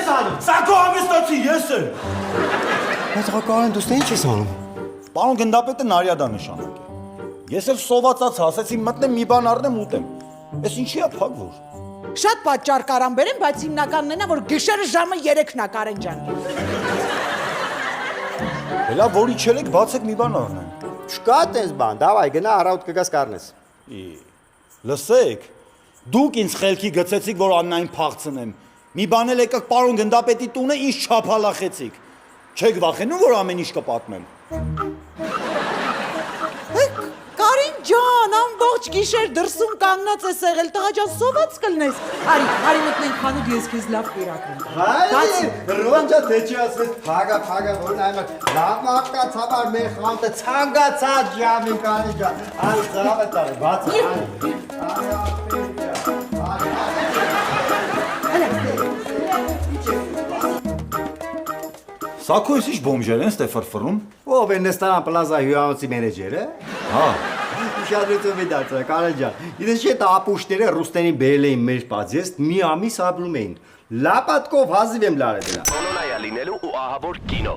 ես անում։ Սա քո հանգստացի ես եմ։ Բայց Կարեն դու ինչ ես անում։ Պարոն գնդապետը նարյադա նշանակ է։ Ես էլ սովածած ասեցի մտնեմ մի բան առնեմ ուտեմ։ Էս ինչի է փակվոր։ Շատ պատճառ կարան բերեմ, բայց հիմնականն է, որ գիշերը ժամը 3-ն է Կարեն ջան։ Հելա որ իջելեք բացեք մի բան առնեմ։ Չկա տես բան, դավայ գնա առավոտ կգաս կառնես։ Լսեք, դուք ինձ խելքի գցեցիք, որ Աննային փախցնեմ։ Մի բան էլ եկեք պարոն գնդապետի տունը ինձ չափալախեցիք։ Չեք վախենում, որ ամեն ինչ կպատմեմ։ Կարեն ջան, ամբողջ գիշեր դրսում կանգնած ես եղել, տղա ջան, սոված կլնես։ Արի մտնենք խանութ, ես քեզ լավ կերակրեմ։ Հայ, Ռոջա թե չի ասես, փագա, որ նայում լավ աղկացաբար մեր խանութը ցանկացած ժամին Կարեն ջան։ Այ ծավը տար, բաց։ Սա քո ինչ բոմժեր են ստե ֆրֆռում։ Ով է Նեստարան պլազա հյուրանոցի մենեջերը։ Հա։ Ուշադրություն դարձա Կարեն ջան։ Իդես չէ տա ապուշները ռուստերին բերել էին մեր պատժեստ, մի ամիս ապրում էին։ Լապատկով հազիվ եմ լարել դրա։ Կոլոնայա լինելու ու ահավոր կինո։